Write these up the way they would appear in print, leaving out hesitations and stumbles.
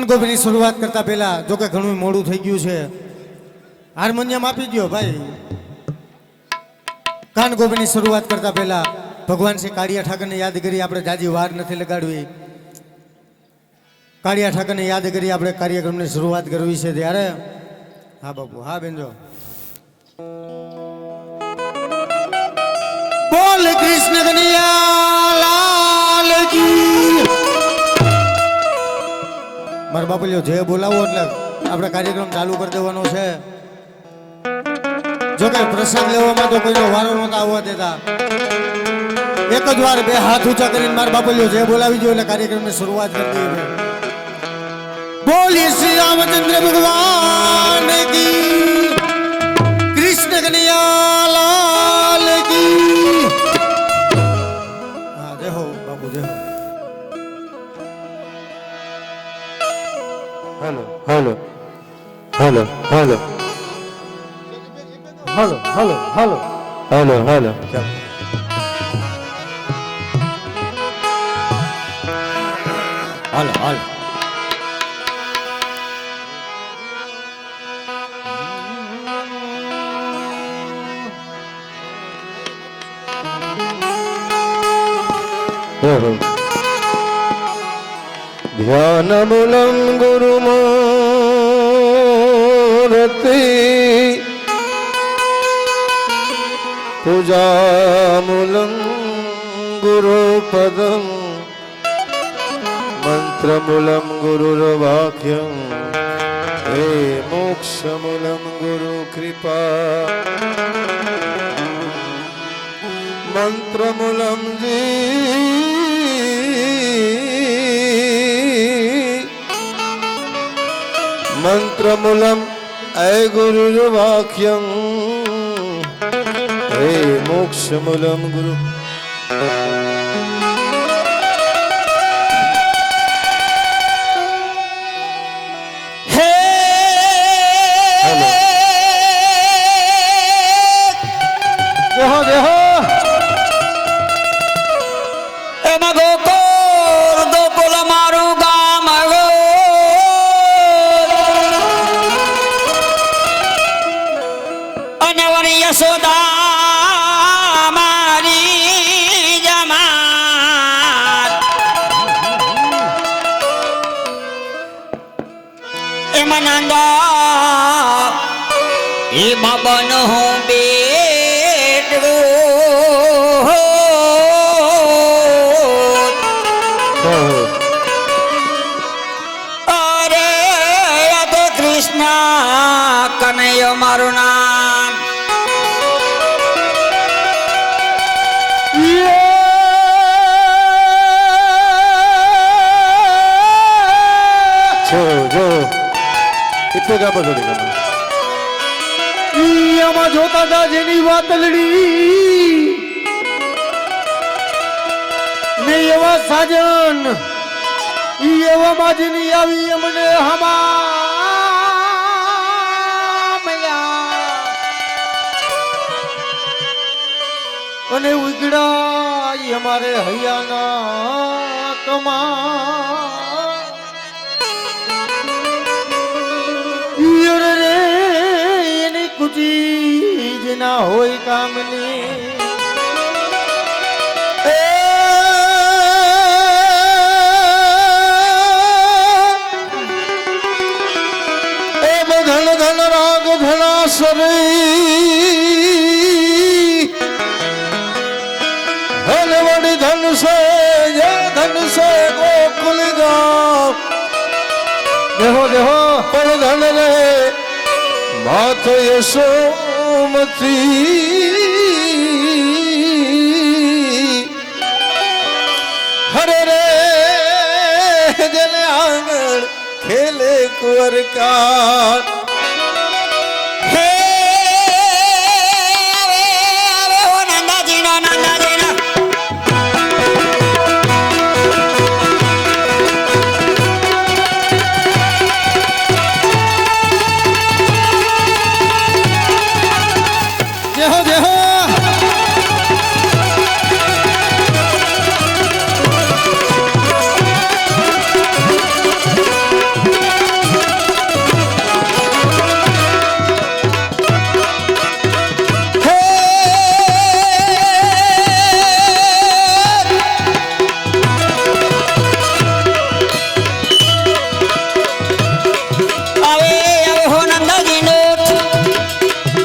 કાનગોબીની શરૂઆત કરતા પહેલા જો કે ઘણું મોડું થઈ ગયું છે, હાર્મોનિયમ આપી દો ભાઈ. કાનગોબીની શરૂઆત કરતા પહેલા ભગવાન શ્રી કાળિયા ઠાકરને યાદ કરી આપણે જાજી વાર નથી લગાડવી. કાળિયા ઠાકરને યાદ કરી આપણે કાર્યક્રમની શરૂઆત કરવી છે ત્યારે હા બાપુ હા બેનજો બોલ કૃષ્ણ કનૈયા લાલ કી. મારા બાપુલ્યો જે બોલાવો એટલે આપણે કાર્યક્રમ ચાલુ કરી દેવાનો છે. જો કે પ્રસાદ લેવામાં તો કોઈનો વારો નહોતા આવવા દેતા. એક જ વાર બે હાથ ઊંચા કરીને મારા બાપુલ્યો જે બોલાવી દો એટલે કાર્યક્રમની શરૂઆત કરી દઈએ. બોલીએ શ્રી રામચંદ્ર ભગવાન કી, કૃષ્ણ કનૈયા લાલ કી. હા જય હો બાપુ જય હો. Hello hello hello hello hello hello hello hello hello hello hello ध्यानमूलं गुरुमूर्ति पूजामूलं गुरुपदं मंत्रमूलं गुरुर्वाक्यं हे मोक्षमूलं गुरुकृपा मंत्रमूलं मंत्रमूलम ऐ गुरुर्वाक्यं हे मोक्षमूलम गुरु. હે દેહો દેહો એમાં ગોકુળ મારું ગામ અને વળી યશોદા મારી જમાત એમાં નંદા એ બાબન હું બેટો કનૈયો મારું નામ. જો જો इतने क्या बदल देगा આમાં જોતા હતા જેની વાતલડી ને એવા સાજન એવા માજની આવી અમને હમા અને ઉગડા અમારે હૈયાના કમા રે એની કુચી જ ના હોય કામની. ए धन धन राग धना सरी धन वड़ी धन से ये धन से गोकुल गाँव દેહો દેહો पर धन रे मात यशोमती हरे रे जले आंगन खेले कुंवर का હે અરે અરે ઓ નંદાજીનો નંદાજીનો દેહો દેહો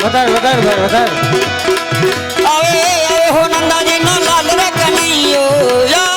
વધારે વધારે ભાઈ વધારે આવે આવે હો નંદાજી નો લાલ રે કનૈયો યાર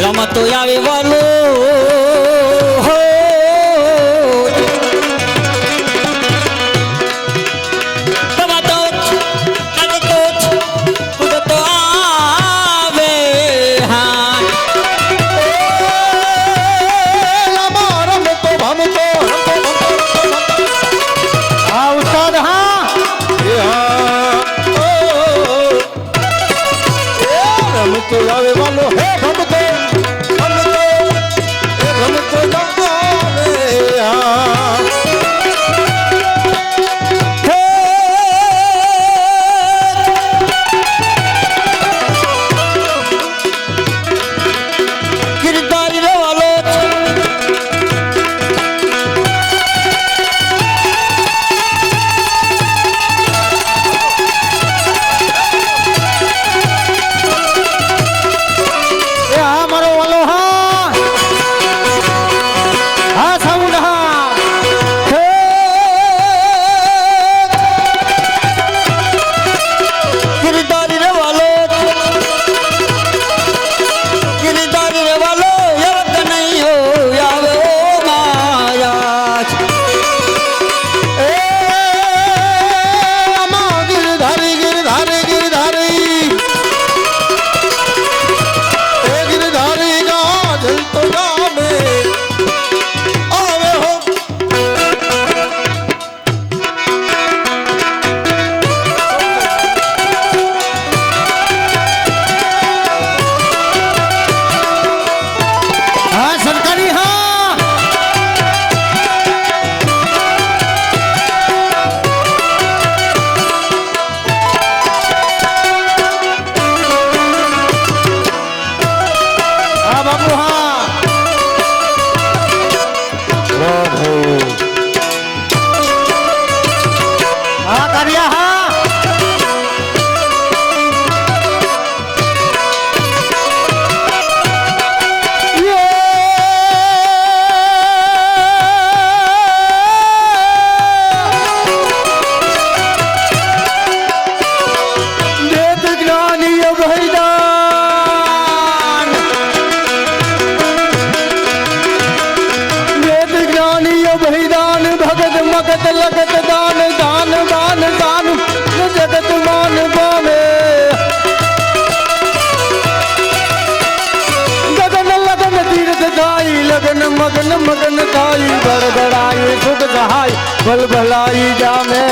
રમતો આવે વાલો તો આવે વાલો હે ભમતો मगन मगन ताई बड़बड़ाई सुख सहाय बल भलाई जामे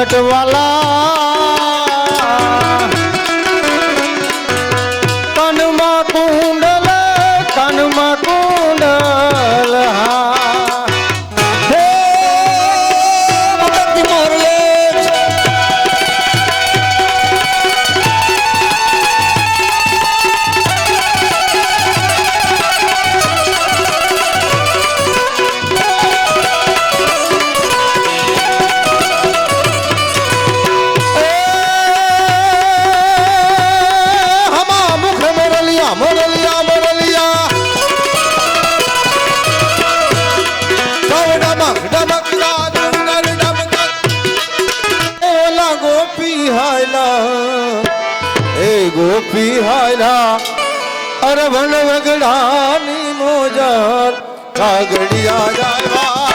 પ્રગટવાલા કનમાં કુંડલ હે ભગત મોરલે હમા મુખ મોરલિયા મોરલિયા મોરલિયા ડમક ડમક ડમક ઓલા ગોપી હાયલા એ ગોપી હાયલા અરવણ વગડાની મોજર કાગડિયા જાયવા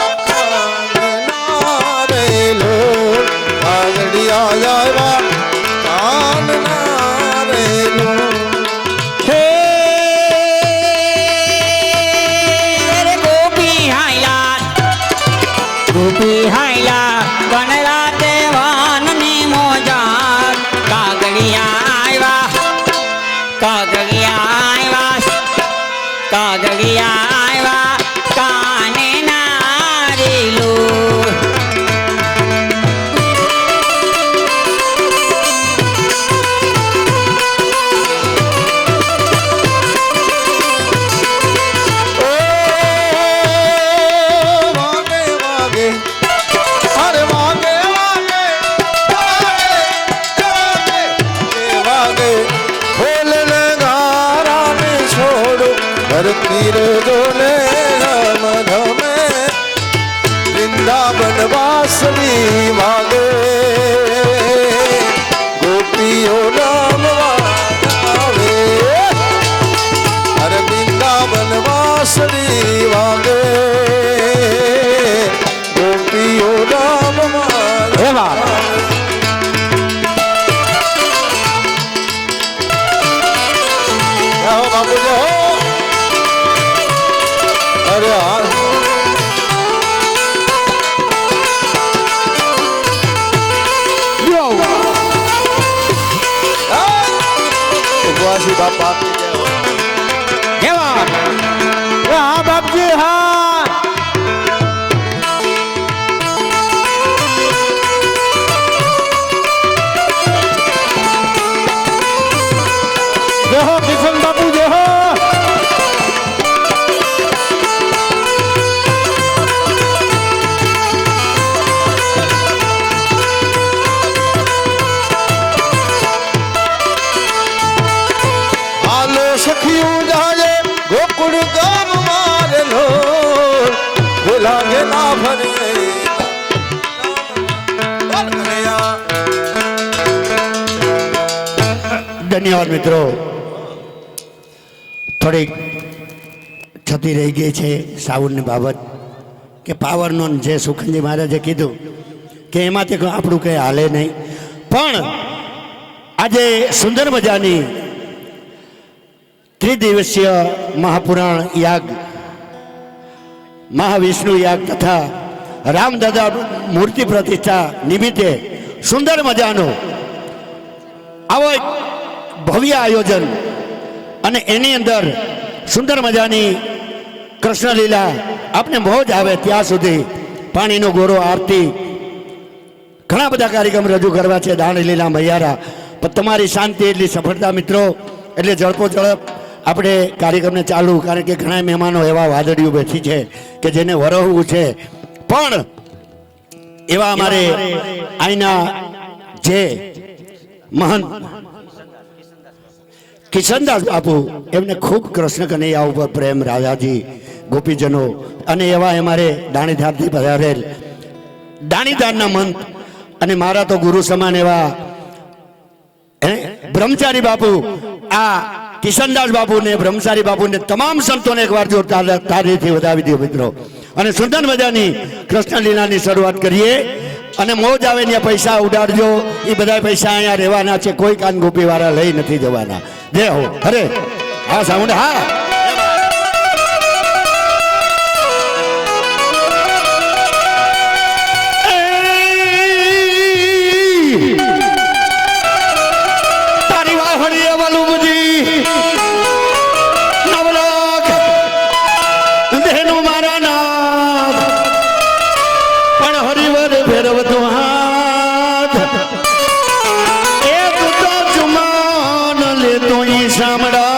રેલો કાગડિયા જાયવા કાનના રેલો હે રે ગોપી હાયલા ગણરા દેવાનની મોજા કાગળિયા આવ્યા કાને નારેલું વાગે વાગે અરે વાગે વાગે વાગે બોલને ગારાને છોડો ધરતી રે જોને રમ ધમે વૃંદાવન વાસની વાગે ગોપીઓ નામ વાગે અરે વૃંદાવન વાસની વાગે ગોપીઓ નામ હે વાહ. બાપુ જો અરે હા ઉપવાસી બાપા હે વાહ. હા બાપજી હા જય હો કિશન બાપુ જય હો હાલો સખિયું જાજે ગોકુળ ગામ મારેલો ભેલા ગેલા ભરે ધન્યવાદ મિત્રો. થોડીક થતી રહી ગઈ છે સાઉન્ડની બાબત કે પાવરનો જે સુખનજી મહારાજે કીધું કે એમાંથી કોઈ આપણું કંઈ હાલે નહીં. પણ આજે સુંદર મજાની ત્રિદિવસીય મહાપુરાણ યાગ મહાવિષ્ણુ યાગ તથા રામદાદા મૂર્તિ પ્રતિષ્ઠા નિમિત્તે સુંદર મજાનો આવો એક ભવ્ય આયોજન અને એની અંદર સુંદર મજાની કૃષ્ણલીલા આપને મોજ આવે ત્યાં સુધી પાણીનો ગોરો આરતી ઘણા બધા કાર્યક્રમ રજૂ કરવા છે દાણલીલા મૈયારા. પણ તમારી શાંતિ એટલી સફળતા મિત્રો એટલે ઝડપો ઝડપ આપણે કાર્યક્રમને ચાલુ, કારણ કે ઘણા મહેમાનો એવા વાદળીઓ બેઠી છે કે જેને વરહવું છે. પણ એવા અમારે અહીંના જે મહંત કિશનદાસ બાપુ એમને ખૂબ કૃષ્ણ કનૈયા ઉપર પ્રેમ, રાજાજી ગોપીજનો અને એવા અમારે દાણીધારથી પધારેલ દાણીધારના મંત અને મારા તો ગુરુ સમાન એવા બ્રહ્મચારી બાપુ, આ કિશનદાસ બાપુ ને બ્રહ્મચારી બાપુ ને તમામ સંતોને એકવાર જો તારીથી વધાવી દો મિત્રો. અને સુંદર મજાની કૃષ્ણ લીલાની શરૂઆત કરીએ અને મોજ આવે ને પૈસા ઉડાડજો. એ બધા પૈસા અહીંયા રહેવાના છે, કોઈ કાન ગોપી વાળા લઈ નથી જવાના. જય હો. અરે હા સાઉન્ડ હા. પણ હરિવર ભેરવતો હાથ એ તું તો ચુમાન લેતો ઈ સામડા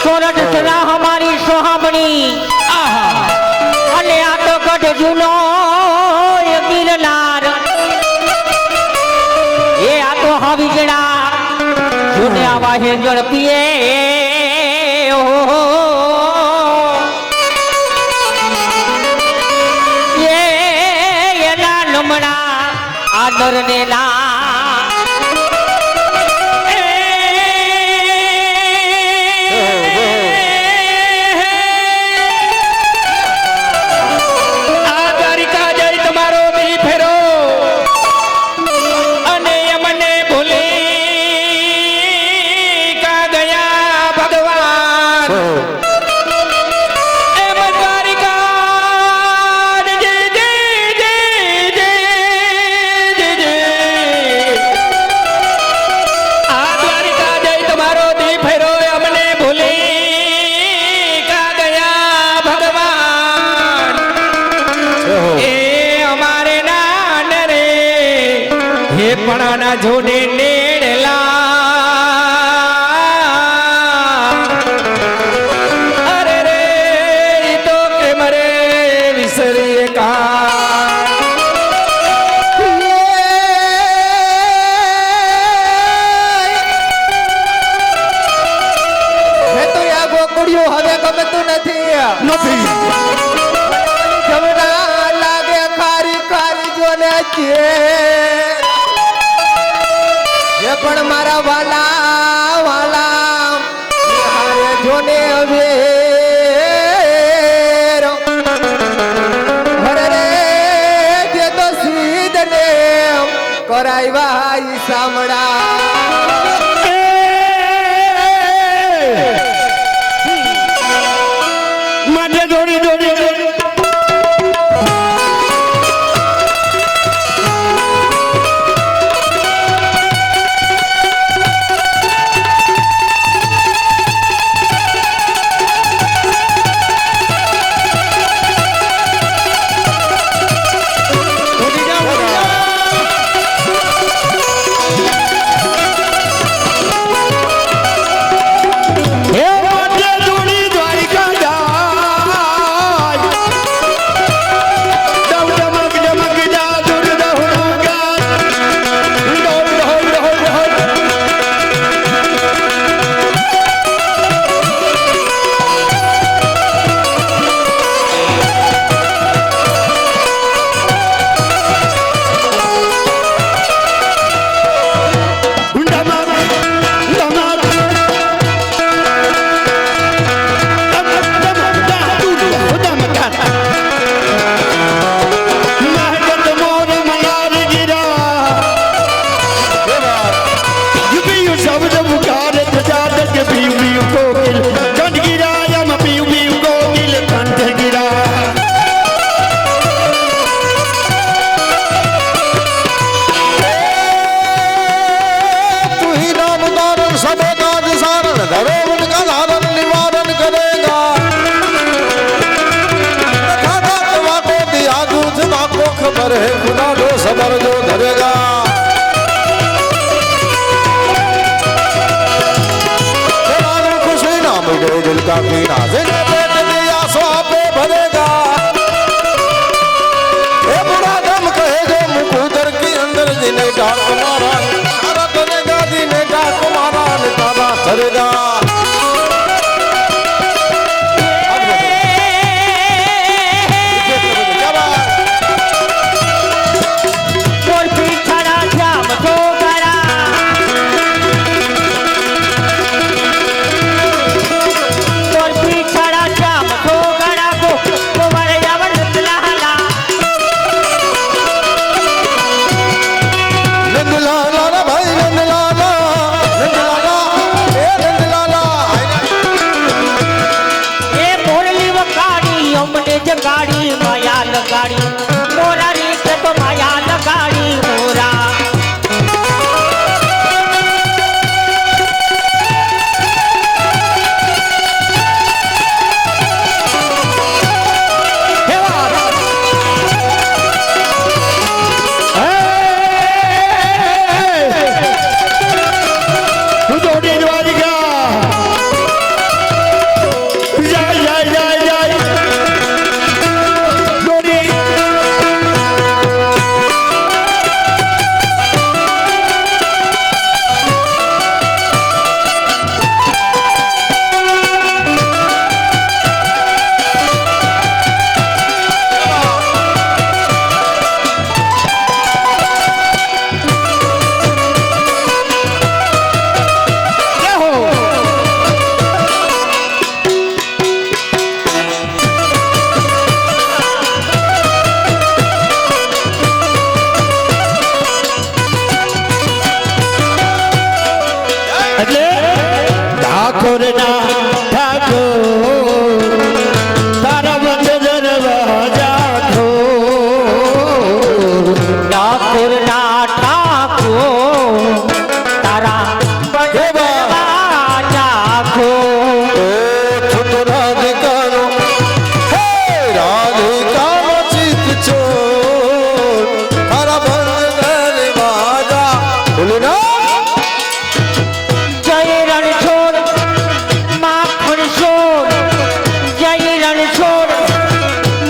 સોરઠ સદા હમારી સોહામણી અને આ તો ગઢ જૂનો એ ગિરનાર એ આ તો હવીજડા જૂને આવા હે ઝડપીએ એના નમણા આદર ને ના પણાના જોડે નેડલા અરે રે તો કેમ રે વિસરીએ કા મેં તો આ ગોકુડિયો હવે ગમે તું નથી જમણા લાગે ખારી ખારી જોને છે એ પણ મારા વાલા વાલા હારે જોને હવે હરે રે જે તો સીધ ને કરાવ્યા ઈ સામડા માટે દોડી દોડી खबर है खुदा जो सबर जो धरेगा खुशी नाम गए दिल का कीड़ा जिन्हें पेट दिया सो आपे भरेगा ए बुरा दम कहे जो मुकुदर की अंदर जिन्हें डाक मारा तारा धरेगा जिन्हें डाक मारा तारा धरेगा नंदलाला भाई नंदलाला नंदलाला ઠાકોરના ઠાકોર તારા વચ્ચે જરવા જાખો ઠાકોર ના ઠાકોર તારા બજરવા જાખો રાધિકાનો હે રાધિકાનો ચિત છોડ તારા બંદર વાજા બોલો ના જય રણછોડ માખણ છોડ જય રણછોડ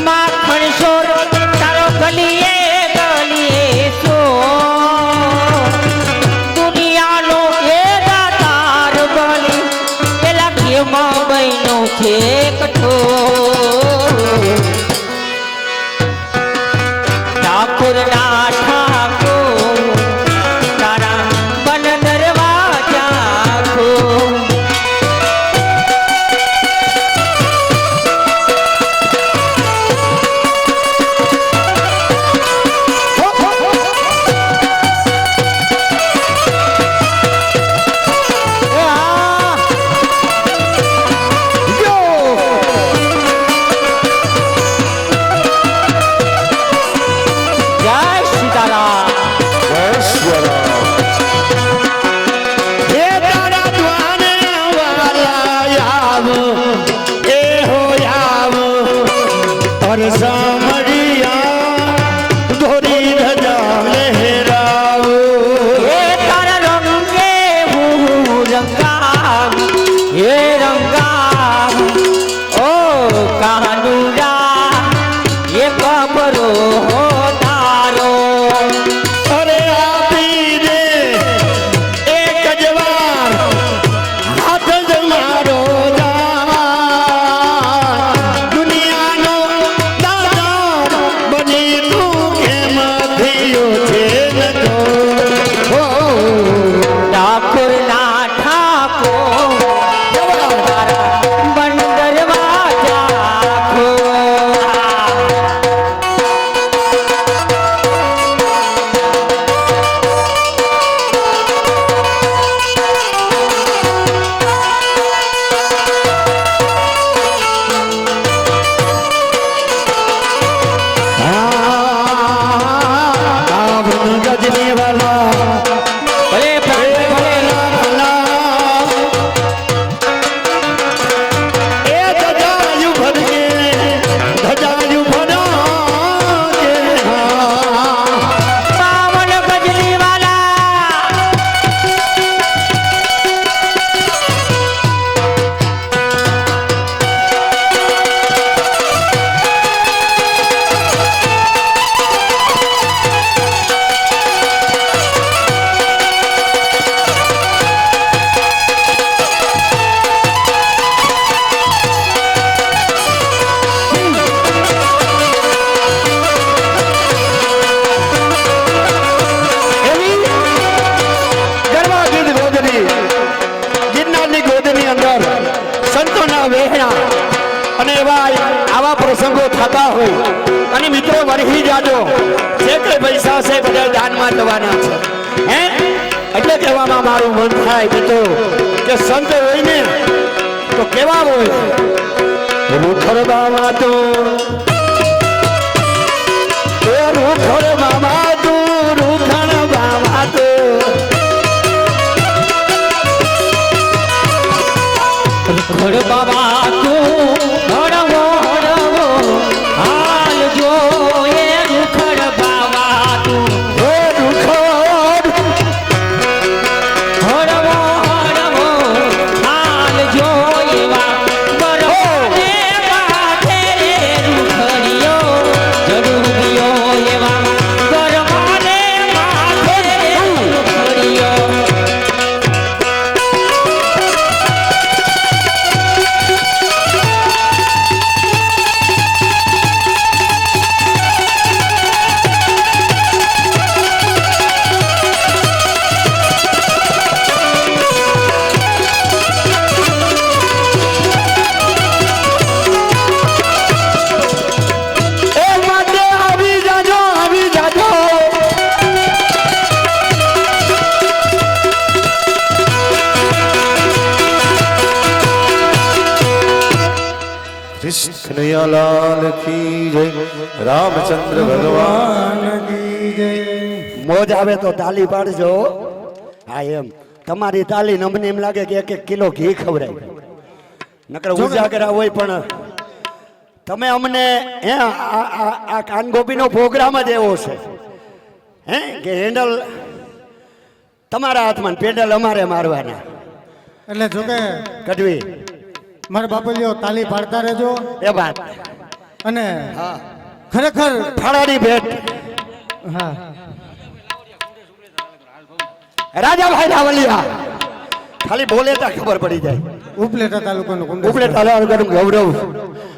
માખણ છોડ તારો ગલીએ ગલીએ છોડ દુનિયાનો એ દાતાર બની પેલા કેમાં બહેનો છે કઠોર ઠાકોરના ઠાકોર તારા બન દરવાજા ખોલ જય સીતારામ હે તારા દ્વારે વાલા આવ એ હો આવ અર સામરિયા ધોરી ધજા લહેરાવ હે તારા રંગે હું રંગાવી હે રંગાવી ઓ કાનુડા એ કબરો હો તારો અરે આપી દે એક જ વાર હાથ જ મારો દુનિયાનો દાદા બની તું કેમ થયો છે નતો ઠાકોર ના ઠાકોર તારા બંદર વાજા ખોલ ગજની વાલા ભલે ભલે ભલે એ ધજાયું ભરકે ધજાયું ભરાકે પાવન ગજની વાલા એવી ગરબા ગીત ગોદરી ગિરનારની ગોદની અંદર સંતોના વહેણા અને એવા આવા પ્રસંગો થતા હોય અને મિત્રો વરહી જાજો જે કઈ પૈસા છે બધા દાનમાં દેવાના છે હે એટલે કહેવામાં મારું મન થાય મિત્રો કે સંત હોય ને તો કેવા હોય રૂખર બાબા તો એ રૂખર બાબા તો રૂખર બાબા તો ઘર બાબા તું હળવો હળવો હાલ જો એ રૂખડ બાબા તું એ રૂખર હળવો હળવો હાલ જો એવા બરફને માથે રે રૂખડીયો જરૂરિયો એવા ગરમાને માથે રે રૂખડીયો કનૈયાલાલ કી જય રામચંદ્ર ભગવાન કી જય મોજ આવે તો તાલી પાડજો. હા એમ તમારી તાલી અમને એમ લાગે કે 1-1 કિલો ઘી ખવડાય નકર ઉજાગરા હોય પણ તમે અમને હે આ કાનગોપીનો પ્રોગ્રામ જ એવો છે હે કે હેન્ડલ તમારા હાથમાં ને પેડલ અમારે મારવાના. એટલે જોકે કડવી મારા બાપલીઓ તાલી પાડતા રહેજો. એ વાત અને હા ખરેખર ફાળાની ભેટ હા રાજાભાઈ રાવલિયા ખાલી બોલે તો ખબર પડી જાય. ઉપલેટા તાલુકાનું કુંડળ. ઉપલે તાલુકાનું ગૌરવ.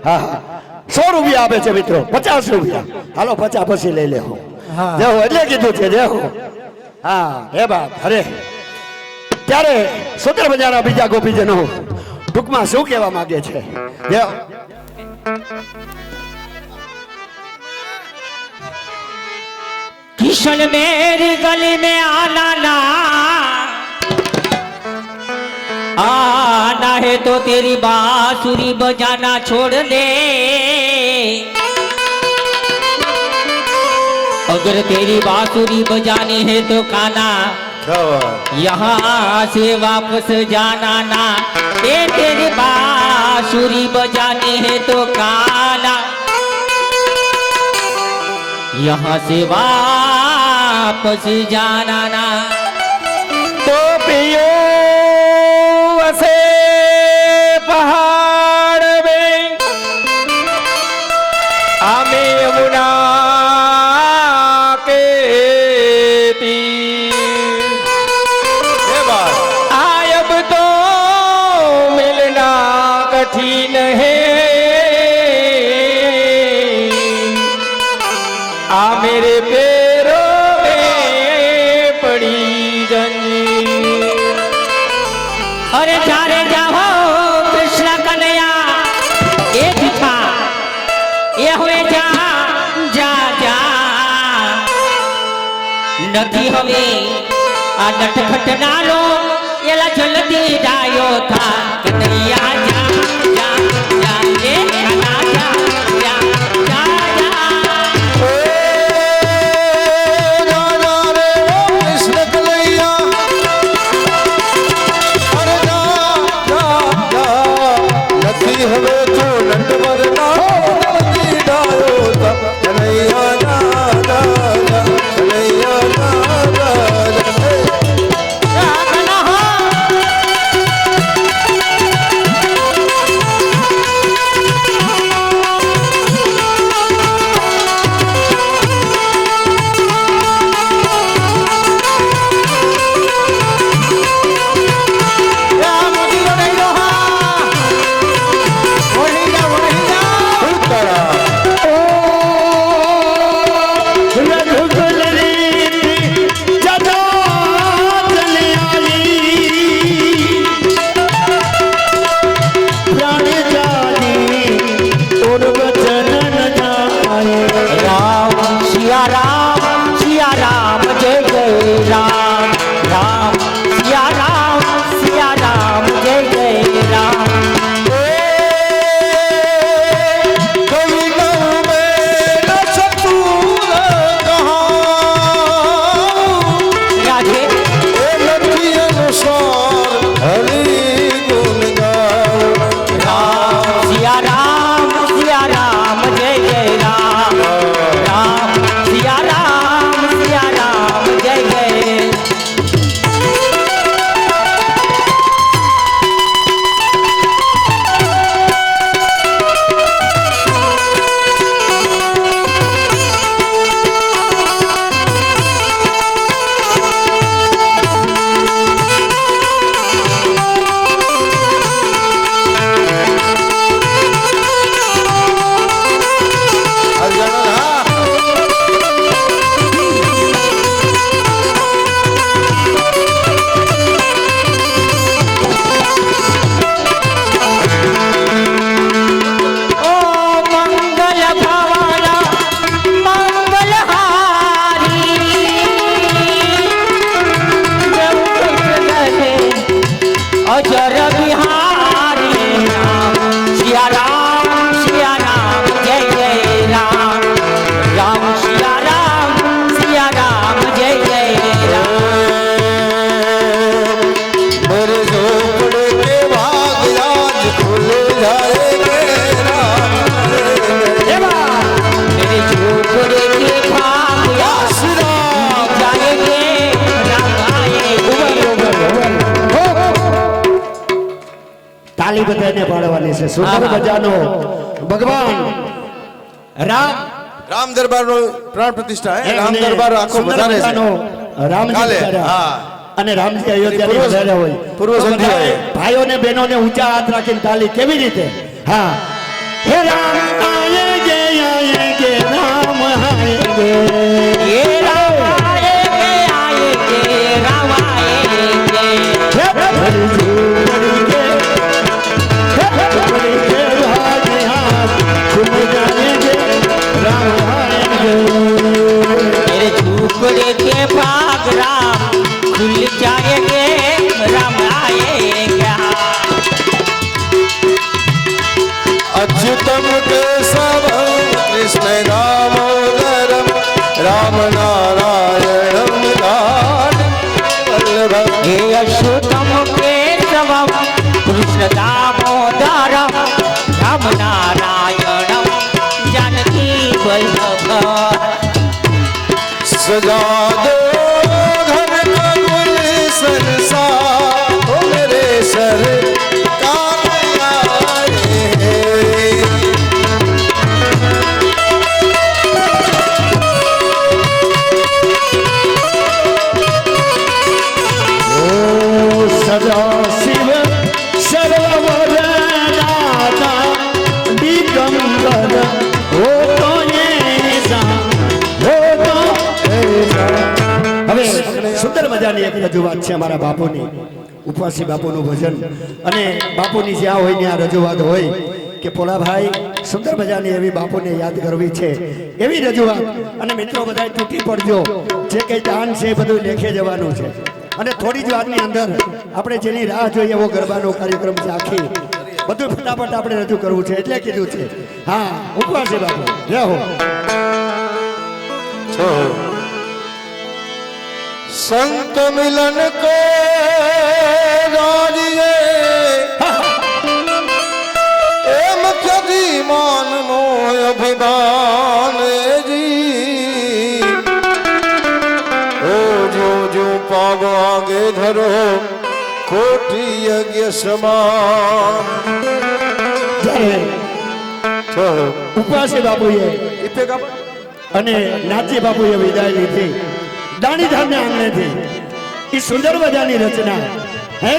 હા 100 રૂપિયા આપે છે મિત્રો. 50 રૂપિયા હાલો 50 પછી લઈ લેવો. હા. દેવો એટલે કીધું છે દેવો. હા હે બાપ અરે ત્યારે સુંદર મજાના બીજા ગોપીજનો ટૂંકમાં શું કહેવા માંગે છે દેવ. किशन मेरी गली में आना है तो तेरी बांसुरी बजाना छोड़ दे. अगर तेरी बांसुरी बजानी है तो काना यहाँ से वापस जाना ना. ये तेरी बांसुरी बजानी है तो काना यहाँ से वापस जाना ना. तो पियो वसे पहाड़ में आमे यमुना के तीर. ये बात आय अब तो मिलना कठिन है. आ मेरे पैरों में पड़ी जंजीर. अरे जारे जाओ कृष्ण कन्हैया ये था ये हुए जा जा जा નથી હવે આ નટખટ નાલો એલા જલ્દી ડાયો થા કન્હૈયા જા જા જા એ કના જા જા જા જા. હવે તો નટવર ના ડાયો તા કનૈયા જા જા જા કનૈયા જા જા अजर बिहारी राम सिया राम તાલી બધાને પાડવાની છે. સુંદર હા. મજાનો ભગવાન રામ રામ દરબારનો પ્રાણ પ્રતિષ્ઠા હે રામ અને દરબાર આખો સુંદર વધારે છે મજાનો રામજી કાલે, પધાર્યા. હા. અને રામજી અયોધ્યાની પૂર્વ- પધાર્યા હોય પૂર્વ તો સંધ્યાએ. બધાએ ભાઈઓને બહેનોને ઊંચા હાથ રાખીને તાલી કેવી રીતે? હા, હે રામ આયેંગે આયેંગે રામ આયેંગે. ये राम आएंगे आएंगे राम आएंगे હે ભરી ઝૂંપડી કે, હે ઝૂંપડી કે ભાગે હાથ ખુલ જાએંગે રામ આયેંગે. मेरे झूपड़े के भाग राम खुल जाएंगे राम आएंगे अच्युतम केशवम कृष्ण दामोदरम राम नारायणम वल्लभम हे अच्युतम केशवम कृष्ण दामोदरम राम नारायणम जानकी वल्लभ सजा दो घर का गुलशन सा ओ मेरे सरकार आए हैं। ઓ સદા શિવ સર્વવરદાતા દિગંબર હો તો એસા, હો તો એસા. હવે સુંદર મજાની એક રજૂઆત છે અમારા બાપુની, ઉપવાસી બાપુનું ભજન. અને બાપુની જ્યાં હોય ત્યાં રજૂઆત હોય કે પોળાભાઈ સુંદર મજાની એવી બાપુને યાદ કરવી છે, એવી રજૂઆત. અને મિત્રો બધા તૂટી પડજો, જે કંઈ દાન છે એ બધું લેખે જવાનું છે. અને થોડી જ વારની અંદર આપણે જેની રાહ જોઈએ એવો ગરબાનો કાર્યક્રમ છે, આખી બધું ફટાફટ આપણે રજૂ કરવું છે, એટલે કીધું છે. હા, ઉપવાસી બાપુ જય હો. संत मिलन को राजिए एम कदी मान मोह अभिमान जी ओ जो पाव आगे धरो कोटि यज्ञ समान જ્યારે ઉપવાસી બાપુએ અને નાથજી બાપુએ વિદાય લીધી દાણીધામને આંગણેથી, એ સુંદર મજાની રચના હે.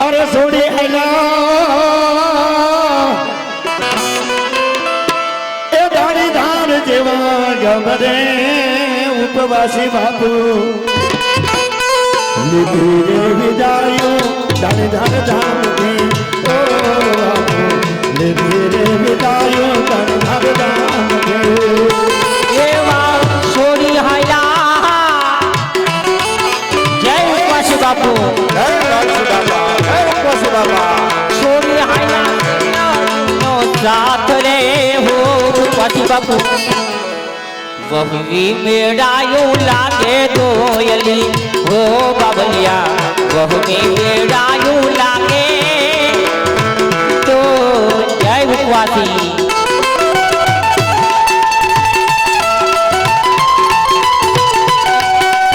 અરે છોડી આયલા એ દાણીધાર જેવા ગમરે ઉપવાસી બાપુ લીધી રે વિદાયો દાણીધાર ધામથી. ઓ બાપુ લીધી રે વિદાયો દાણીધાર ધામથી. એવા છોડી હાયલા જય ઉપવાસી બાપુ છોડી હાયલા નો સાથ રે હો ઉપવાસી બાપુ વહવી મેળાયું લાગે દોયલી હો બાબલિયા વહવી મેળાયું લાગે તો જય ઉપવાસી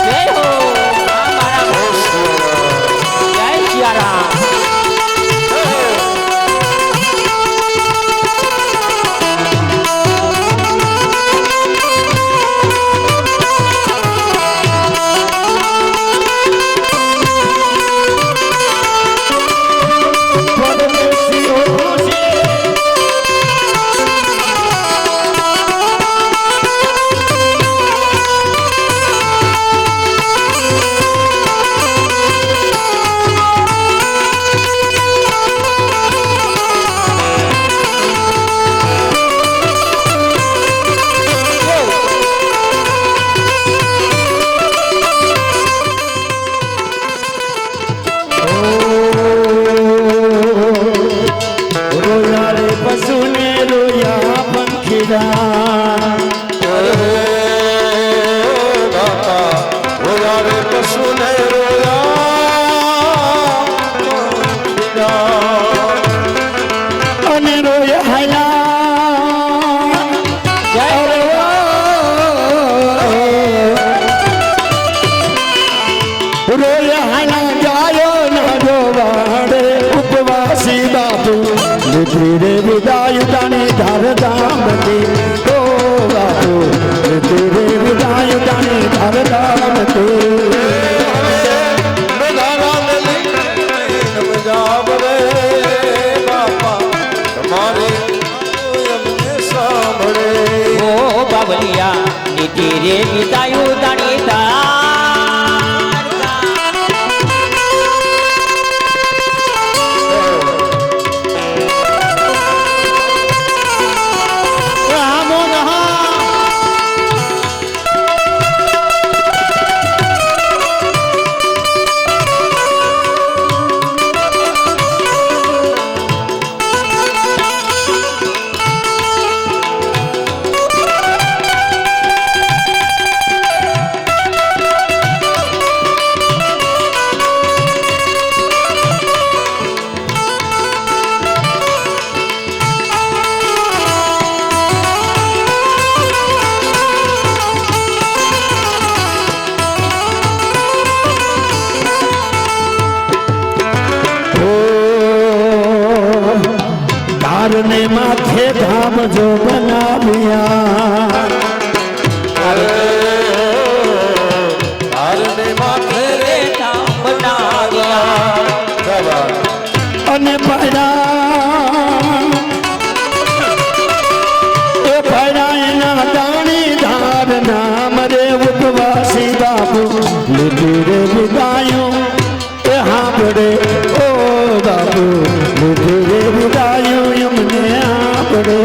જય હો અમારા જય સિયારામ રોયા રે પશુને રોયા પંખીડા, रोया रे पशु ने रोया અને રોયા હાયલા જય રોયા હાયલા ગાયો ના જો લીધી રે વિદાય જાણી ધાર ધામથી ઓ બાપુ લીધી રે વિદાય જાણી ધાર ધામથી ઓ બાબલિયા નીતિ રે વિદાયો દાણી તારને માથે ધામ જો બનાવ્યા અને પાડા એના દાણી ધાર નામ રે ઉપવાસી બાપુ લીધી રે વિદાયો એ હાંભળે ઓ બાપુ લીધી રે વિદાયો એમને આપણે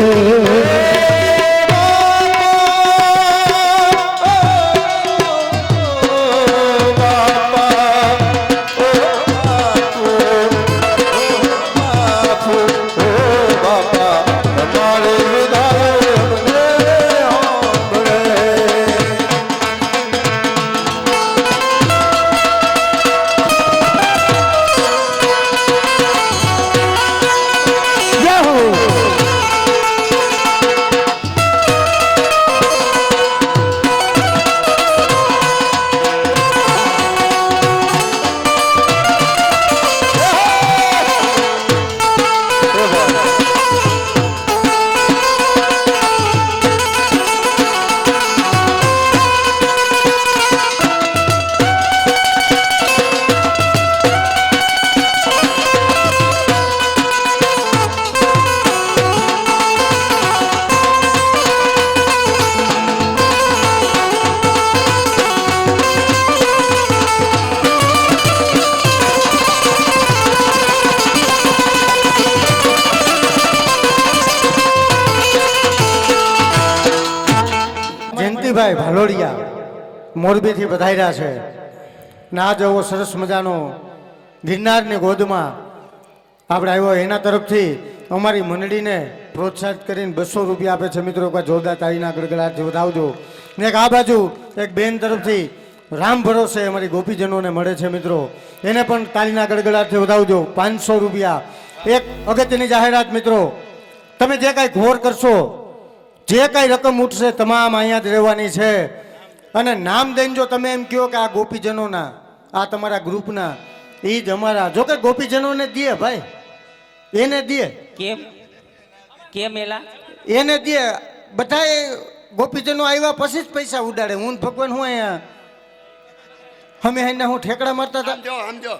જયંતિભાઈ ભાલોડિયા મોરબીથી પધાર્યા છે ના જવો સરસ મજાનો ગિરનારની ગોદમાં આપણે આવ્યો એના તરફથી અમારી મંડળીને પ્રોત્સાહિત કરીને 200 રૂપિયા આપે છે મિત્રો કોઈ જોરદાર તાળીના ગડગડાટથી વધાવજો ને એક આ બાજુ એક બેન તરફથી રામ ભરોસે અમારી ગોપીજનોને મળે છે મિત્રો એને પણ તાળીના ગડગડાટથી વધાવજો 500 રૂપિયા એક અગત્યની જાહેરાત મિત્રો તમે જે કાંઈ ઘોર કરશો જે કાંઈ રકમ ઉઠશે તમામ અહીંયા જ રહેવાની છે અને નામ દઈને જો તમે એમ કહો કે આ ગોપીજનોના આ તમારા ગ્રુપના એ જ અમારા જો કે ગોપીજનોને દે ભાઈ એને દે કેમ કેમ એલા એને દે બધાએ ગોપીજનો આવ્યા પછી જ પૈસા ઉડાડે હું ને ભગવાન હું અહીંયા અમે એને હું ઠેકડા મારતા હતા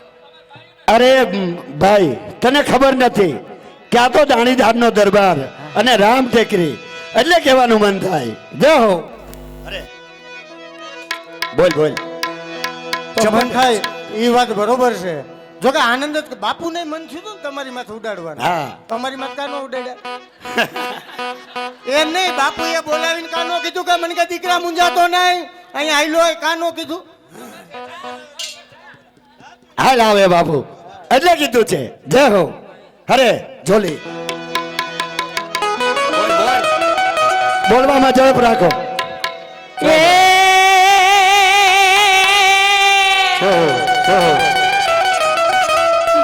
અરે ભાઈ તને ખબર નથી કે આ તો દાણીધારનો દરબાર અને રામ ટેકરી એટલે કહેવાનું મન થાય જય હો અરે બોલ બોલ તો મન થાય એ વાત બરોબર છે જો કે આનંદ જ બાપુને મન થયું હતું ને તમારી માથે ઉડાડવાનું હા. તમારી માથે કાનો ઉડાડ્યા એમ નહીં બાપુએ બોલાવીને કાનો કીધું કે મને કે દીકરા મુંજાતો નહીં અહીંયા આયલો હોય કાનો કીધું હાલ આવે બાપુ એટલે કીધું છે જય હો અરે જોલી બોલવામાં ઝડપ રાખો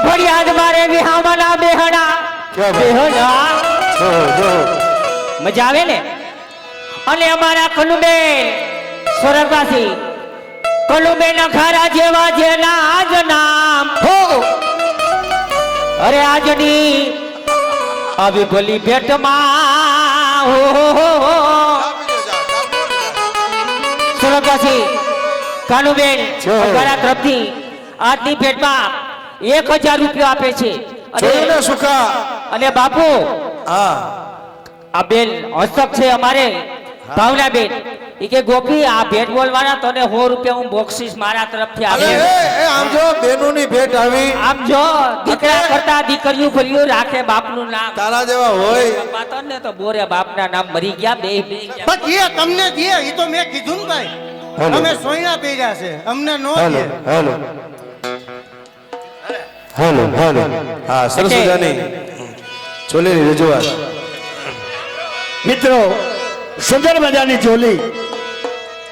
ફરિયાદ મારે વિહામણા બેહણા બેહણા મજા આવે ને અને અમારા કલુબેન સ્વર્ગવાસી કલુબેન ખારા જેવા જેના આજ નામ હો અરે આજની આવી ભલી ભેટમાં હો સુરતવાસી કાનુબેન અમારા તરફથી આજની ભેટમાં 1000 રૂપિયા આપે છે જોયું ને સુખા અને બાપુ હા આ બેન હસ્તક છે અમારે ભાવના બેન ઈ કે ગોપી આ ભેટ બોલવાના તને 100 રૂપિયા હું બક્ષિસ મારા તરફથી અરે આપે આમ જો બેનોની ભેટ આવી આમ જો દીકરા કરતા દીકરીઓ ભર્યું રાખે બાપનું નામ તારા જેવા હોય બાતન ને તો બોરે બાપના નામ મરી ગયા બે પણ એ તમને દે એ તો મેં કીધું ને ભાઈ હેલો. અમે સોયના પહેર્યા છે અમને નો દે હેલો હેલો હેલો હા સરસ મજાની ચોલીની રજૂઆત મિત્રો સુંદર મજાની ચોલી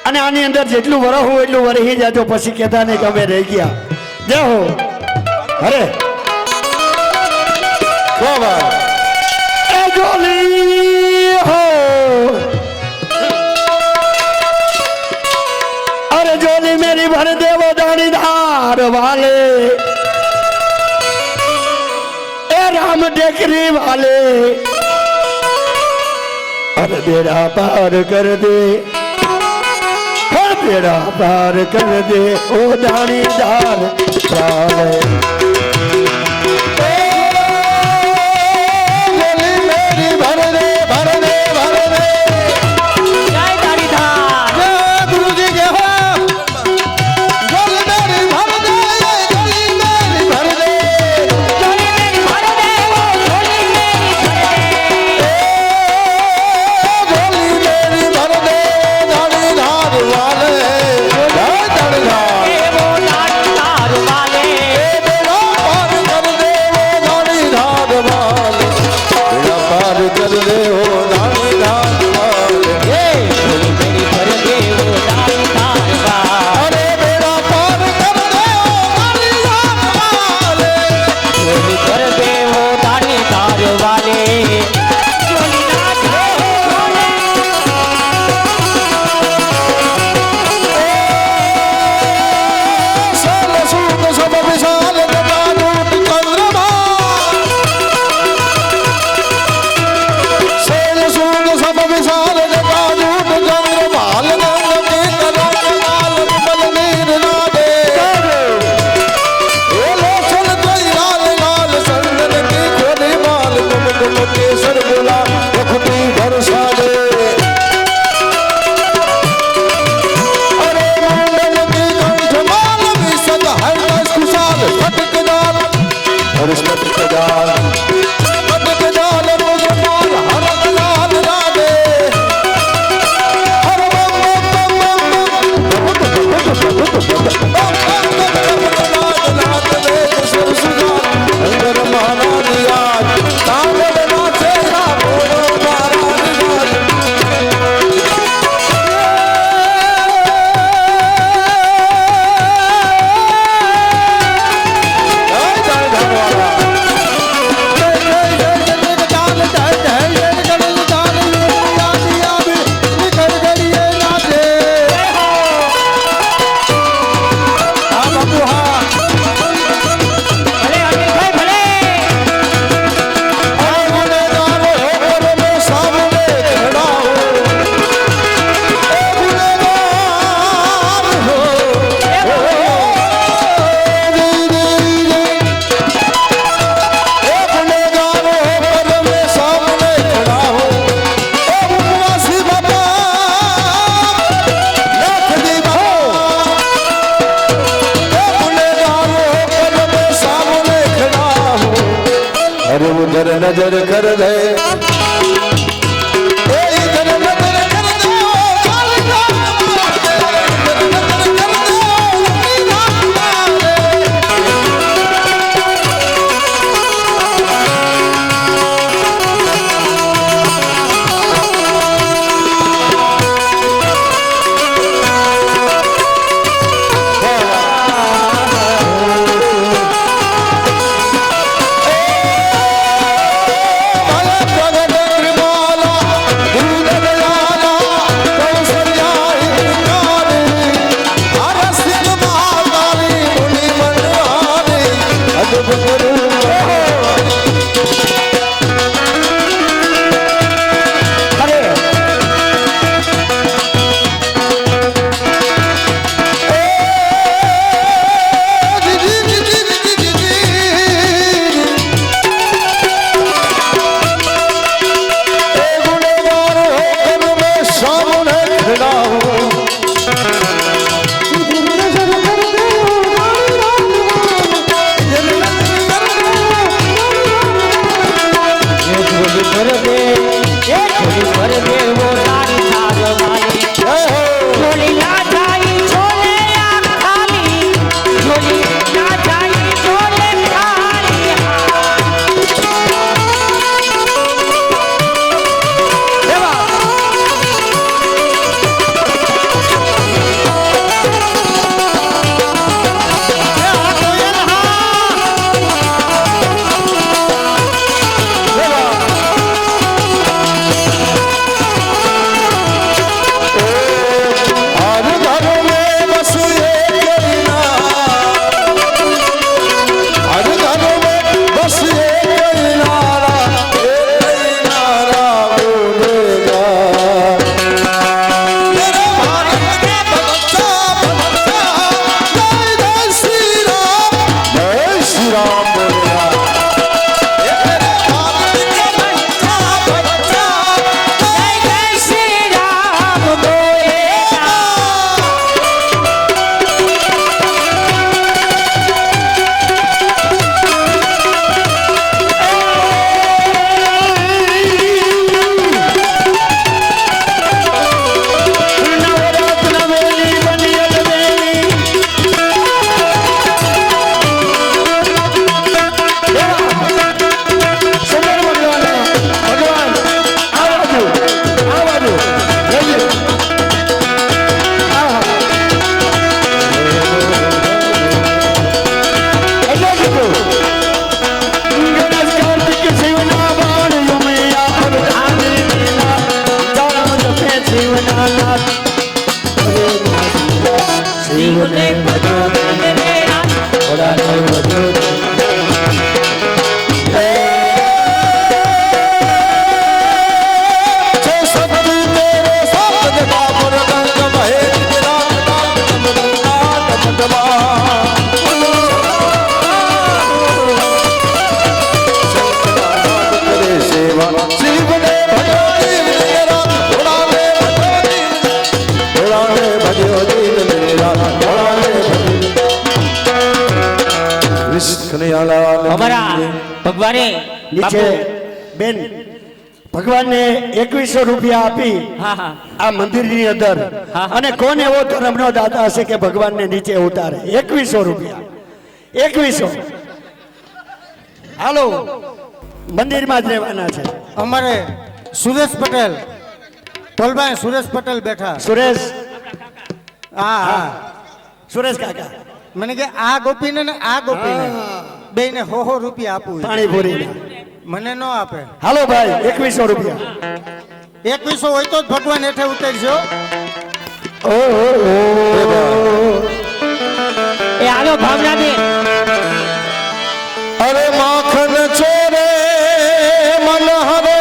અને આની અંદર જેટલું વરહ હોય એટલું વરહી જાજો પછી કહેતા નહીં કે અમે રહી ગયા જય હો અરે વાહ વાહ એ ચોલી હો अरे जोली मेरी भर देवो दानी धार वाले ए राम डेकरी वाले अरे बेड़ा पार कर दे हो बेड़ा पार कर दे ओ दानी धार वाले બોલી મેરી ભર દે ભર દે ભર દે જય દાડીધાર જય ગુરુજી કે હો બોલી મેરી ભર દે બોલી મેરી ભર દે ચોલી મેરી ભર દે ઓ ચોલી મેરી ભર દે બોલી મેરી ભર દે દાડી ધાર વાલે જય દાડી ધાર એવો દાડીધાર વાલે બેડા પાર કર દે ઓ દાડી ધાર વાલે બેડા પાર કર દે ઓ દાડી ધાર વાલે એ ચોલી મેરી ભર દે ઓ દાડીધાર વાલે અરે બેડા પાર કર દે ઓ દાડી ધાર વાલે ચોલી ભર દે ઓ દાડીધાર વાલે ચોલી ના ધાર સાલ સૂત સબ વિશાલ ગગનોટ ચંદ્રમા સાલ સૂત સબ વિશાલ ગગનોટ ચંદ્રમા લાલ રંગ કે તરંગ લાલ કમલ નીર નાદે એ લોચન તોય લાલ લાલ સંદન કી ખોડી માલ કુમ કુમ કેસર બોલા રખતી ભરસા દે अरे मंडल की कंठमाल विशद हर खुशाल फटक जाल और इस फटक जाल रोजमाल हर लाल राधे हर बम बम बम नाथ देख सुर सुजान अंदर महारानी आज तांगड़ नाचे ना बोलो महारानी ભલે અનિલભાઈ ભલે अरे उधर नजर कर दे ए इधर नजर कर दे ओ काली ભલે અમારા ભગવાને નીચે બેન ભગવાનને 2100 રૂપિયા આપી હા હા આ મંદિરની અંદર હા. અને કોણ એવો ધર્મનો દાતા હશે કે ભગવાનને નીચે ઉતારે 2100 રૂપિયા 2100 હાલો મંદિરમાં જ રહેવાના છે અમારે સુરેશ પટેલ ટોલભાઈ સુરેશ પટેલ બેઠા સુરેશ હા હા સુરેશ કાકા મને કે આ ગોપીને ને આ ગોપીને બેયને 100 રૂપિયા આપું પાણીપુરી મને ન આપે હાલો ભાઈ 2100 રૂપિયા 2100 હોય તો જ ભગવાન હેઠે ઉતરજો એ હાલો ભાવનાબેન અરે માખન ચોરે મન હરે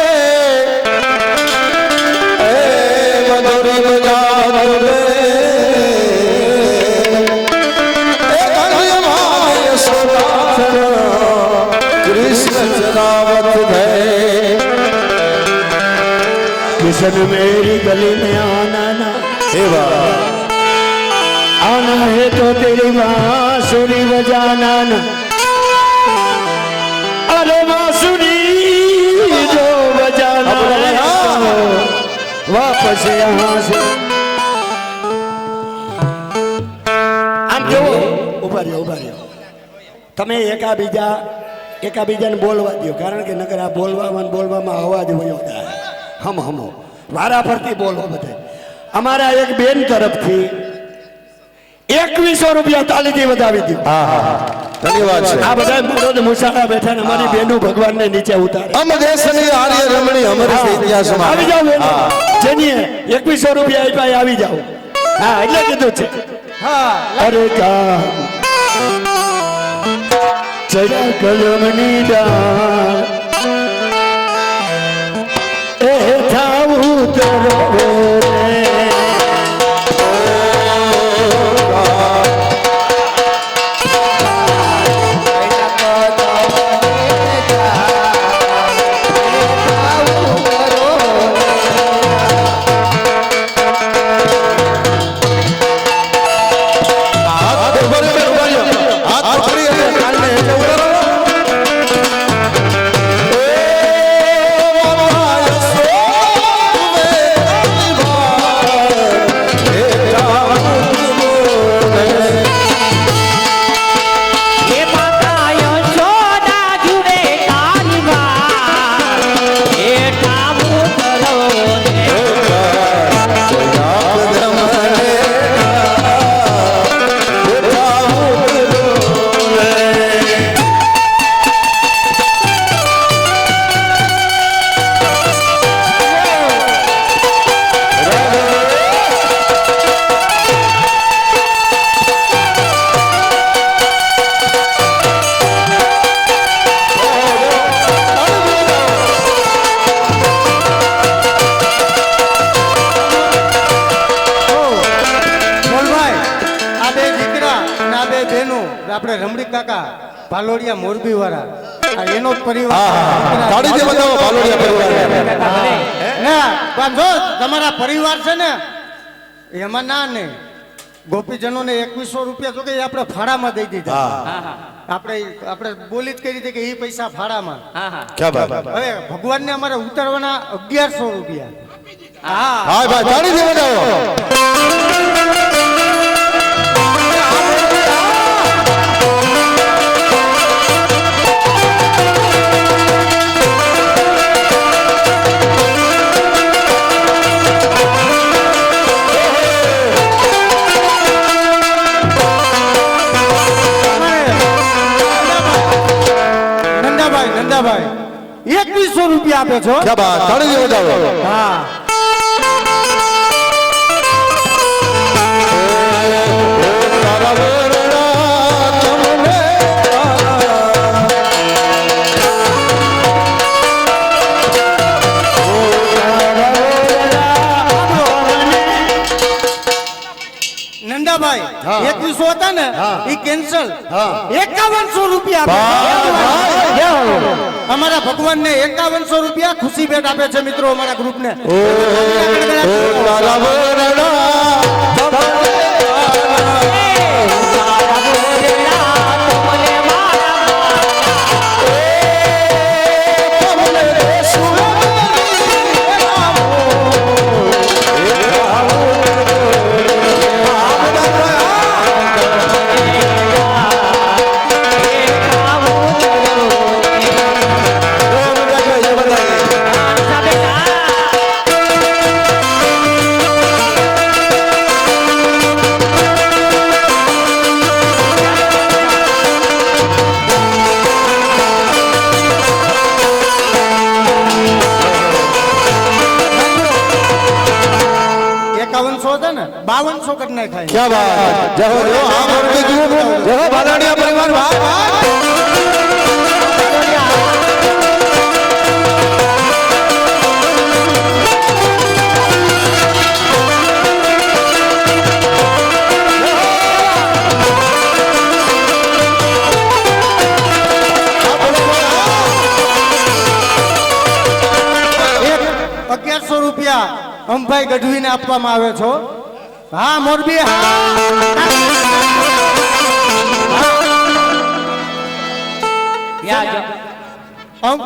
એ મધુરી મજા રે એ કન્યા યશોદા કૃષ્ણ ચરાવત ભય किशन मेरी गली में आना ना એવા आना है तो तेरी बांसुरी बजाना ना अरे बांसुरी जो बजाना है वापस यहाँ से આમ જો ઉભા રહ્યો તમે એકાબીજાને બોલવા દો કારણ કે નકર આ બોલવામાં અવાજ વયો જાય હમો વારા ફરતી બોલો બધે અમારા એક બેન તરફથી 2100 રૂપિયા તાલીથી વધાવી દો હા હા ધન્યવાદ છે આ બધા મરોદ મુસાડા બેઠા ને અમારી બેનું ભગવાનને નીચે ઉતારે અમ દેશની આર્ય રમણી અમર ઇતિહાસમાં આવી જાઓ બેન જેની 2100 રૂપિયા આપ્યા આવી જાઓ હા એટલે કીધું છે હા અરે કા ચડા કલમની ડાળ એ થાવું તરો રે એ માતા યશોદા જુડે તારી વાત એ ટાવું કરો ને બોલભાઈ આ બે દીકરા અને આ બે બહેનો આપણે રમણીક કાકા ભાલોડિયા મોરબી વાળા આ એનો જ પરિવાર તાળીથી બતાવો ભાલોડિયા પરિવારને. ના પણ જો તમારા પરિવાર છે ને એમાં ના નહીં ગોપીજનોને 2100 રૂપિયા જો કે એ આપણે ફાળામાં દઈ દીધા હા હા આપણે બોલી જ કરી હતી કે એ પૈસા ફાળામાં હા હા ક્યાં બાત હવે ભગવાનને અમારે ઉતારવાના 1100 રૂપિયા હા હા ભાઈ તાળીથી બતાવો નંદાભાઈ 2100 રૂપિયા આપે છો ક્યાં બાત તાળીથી બતાવો હા તારા વરણા તમને નંદાભાઈ હા. 2100 હતા ને હા. એ કેન્સલ હા. 5100 રૂપિયા આપે અમારા ભગવાનને 5100 રૂપિયા ખુશી ભેટ આપે છે મિત્રો અમારા ગ્રુપને તારા વરણા મારા બોલના તમને મારા 5200 કરી નાખાય. ક્યાં વાત જય હો આ મોરબી ગ્રુપ જય હો બાલાણીયા પરિવાર ભાઈ એક 1100 રૂપિયા અંભાઈ ગઢવીને આપવામાં આવે છો. હા મોરબી હા. યા જો અંબ